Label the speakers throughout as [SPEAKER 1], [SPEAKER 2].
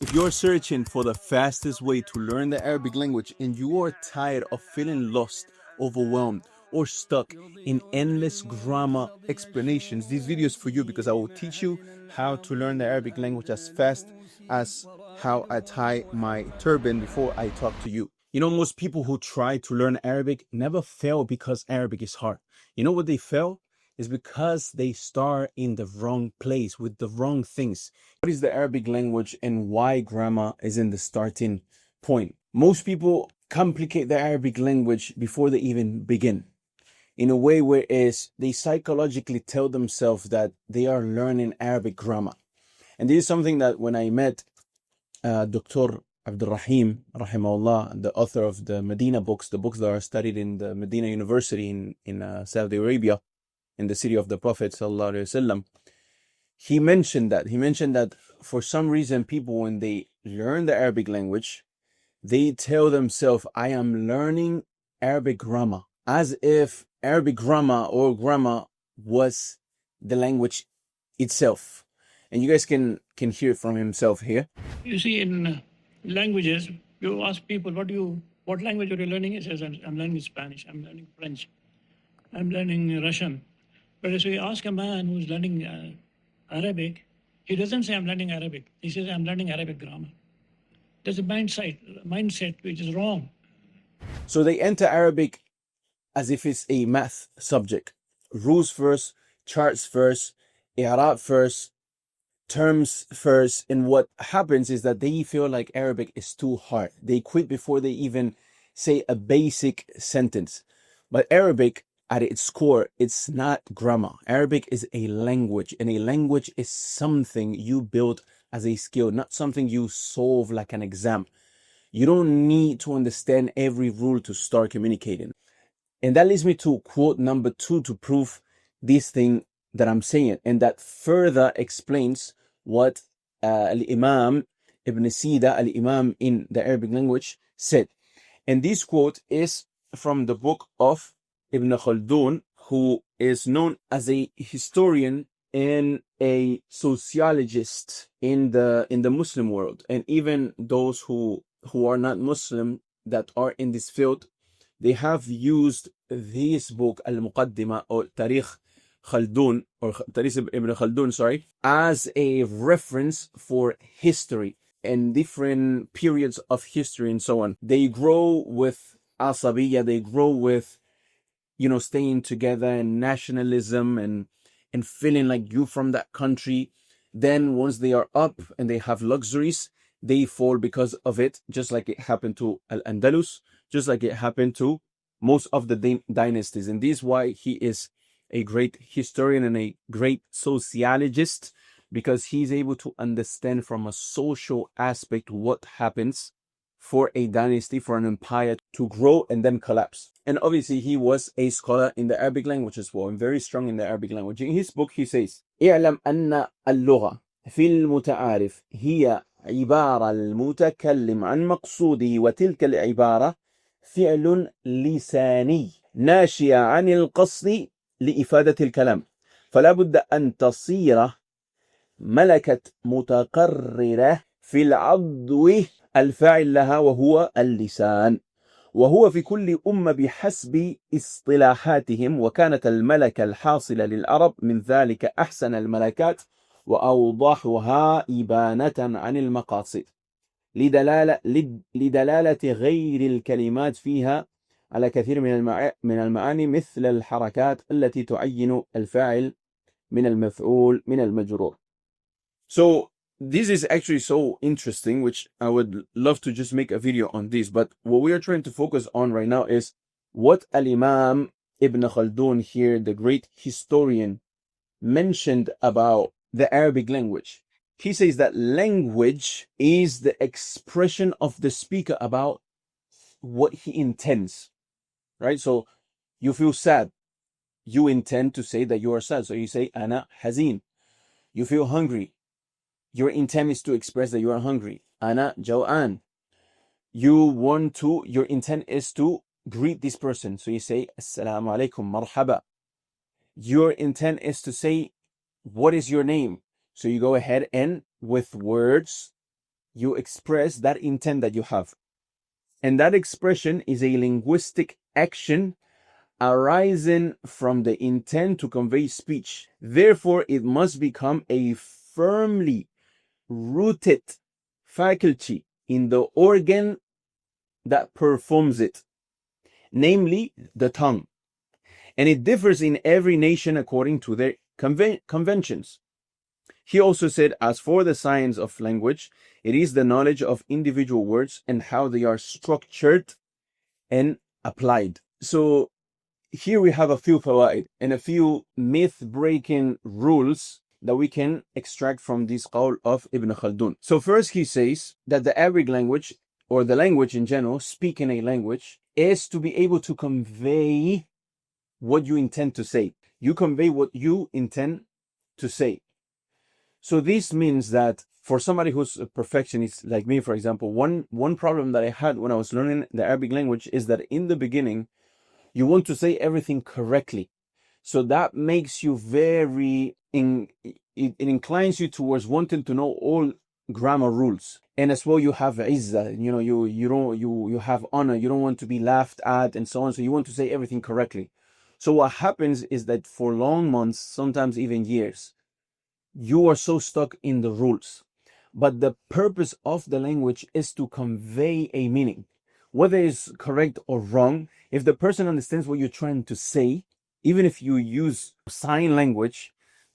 [SPEAKER 1] If you're searching for the fastest way to learn the Arabic language and you are tired of feeling lost, overwhelmed, or stuck in endless grammar explanations, this video is for you because I will teach you how to learn the Arabic language as fast as how I tie my turban before I talk to you. You know, most people who try to learn Arabic never fail because Arabic is hard. You know what they fail? Is because they start in the wrong place with the wrong things. What is the Arabic language and why grammar is in the starting point? Most people complicate the Arabic language before they even begin, in a way whereas they psychologically tell themselves that they are learning Arabic grammar. And this is something that when I met Dr. Abdul Rahim, rahimahullah, the author of the Madina books, the books that are studied in the Madina University in Saudi Arabia, in the city of the Prophet sallallahu alaihi wasallam, he mentioned that for some reason people, when they learn the Arabic language, they tell themselves, I am learning Arabic grammar, as if Arabic grammar or grammar was the language itself. And you guys can hear it from himself here.
[SPEAKER 2] You see, in languages, you ask people, what language are you learning? He says, I'm learning Spanish, I'm learning French, I'm learning Russian. But if you ask a man who's learning Arabic, he doesn't say, I'm learning Arabic. He says, I'm learning Arabic grammar. There's a mindset which is wrong.
[SPEAKER 1] So they enter Arabic as if it's a math subject. Rules first, charts first, i'rab first, terms first. And what happens is that they feel like Arabic is too hard. They quit before they even say a basic sentence. But Arabic, at its core, it's not grammar. Arabic is a language, and a language is something you build as a skill, not something you solve like an exam. You don't need to understand every rule to start communicating. And that leads me to quote number 2 to prove this thing that I'm saying, and that further explains what Al-Imam Ibn Sida, Al-Imam in the Arabic language, said. And this quote is from the book of Ibn Khaldun, who is known as a historian and a sociologist in the Muslim world. And even those who are not Muslim that are in this field, they have used this book, Al-Muqaddimah, or Tarikh Khaldun, or Tarikh Ibn Khaldun, sorry, as a reference for history and different periods of history and so on. They grow with asabiyya, they grow with, staying together and nationalism and feeling like you from that country. Then once they are up and they have luxuries, they fall because of it, just like it happened to Al-Andalus, just like it happened to most of the dynasties. And this is why he is a great historian and a great sociologist, because he's able to understand from a social aspect what happens for a dynasty, for an empire to grow and then collapse. And obviously he was a scholar in the Arabic language as well, and very strong in the Arabic language. In his book he says, اعلم أن اللغة في المتعارف هي عبارة المتكلم عن مقصوده، وتلك العبارة فعل لساني ناشئ عن القصد لإفادة الكلام، فلا بد أن تصير ملكة متقررة في العضو الفاعل لها وهو اللسان، وهو في كل أمة بحسب اصطلاحاتهم، وكانت الملكة الحاصلة للعرب من ذلك أحسن الملكات وأوضحها إبانة عن المقاصد، لدلالة غير الكلمات فيها على كثير من المعاني، مثل الحركات التي تعين الفاعل من المفعول من المجرور. So this is actually so interesting, which I would love to just make a video on this. But what we are trying to focus on right now is what Al-Imam Ibn Khaldun here, the great historian, mentioned about the Arabic language. He says that language is the expression of the speaker about what he intends, right? So you feel sad, you intend to say that you are sad. So you say, Ana hazin. You feel hungry, your intent is to express that you are hungry. Ana jaw'an. Your intent is to greet this person. So you say, Assalamu alaikum, marhaba. Your intent is to say, what is your name? So you go ahead and with words you express that intent that you have. And that expression is a linguistic action arising from the intent to convey speech. Therefore, it must become a firmly rooted faculty in the organ that performs it, namely the tongue. And it differs in every nation according to their conventions. He also said, as for the science of language, it is the knowledge of individual words and how they are structured and applied. So here we have a few fawaid and a few myth-breaking rules that we can extract from this qawl of Ibn Khaldun. So first he says that the Arabic language, or the language in general, speaking a language, is to be able to convey what you intend to say. You convey what you intend to say. So this means that for somebody who's a perfectionist like me, for example, one problem that I had when I was learning the Arabic language is that in the beginning, you want to say everything correctly. So that makes you it inclines you towards wanting to know all grammar rules. And as well, you have izzah, you have honor, you don't want to be laughed at and so on. So you want to say everything correctly. So what happens is that for long months, sometimes even years, you are so stuck in the rules. But the purpose of the language is to convey a meaning. Whether it's correct or wrong, if the person understands what you're trying to say, even if you use sign language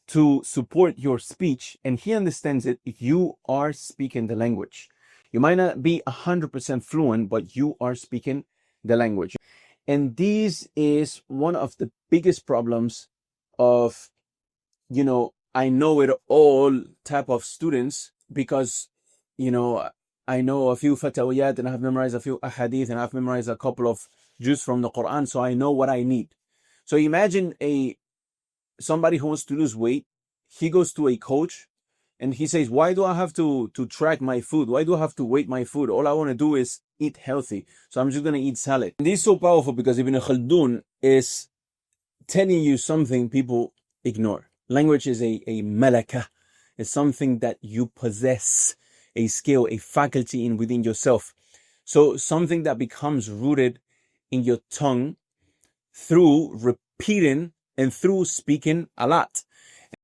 [SPEAKER 1] to support your speech and he understands it, you are speaking the language. You might not be 100% fluent, but you are speaking the language. And this is one of the biggest problems of, I know it all type of students, because, I know a few fatawiyat and I've memorized a few ahadith and I've memorized a couple of juz from the Quran, so I know what I need. So imagine somebody who wants to lose weight, he goes to a coach and he says, why do I have to track my food? Why do I have to weight my food? All I want to do is eat healthy. So I'm just going to eat salad. And this is so powerful because Ibn Khaldun is telling you something people ignore. Language is a malaka. It's something that you possess, a skill, a faculty within yourself. So something that becomes rooted in your tongue through repeating and through speaking a lot.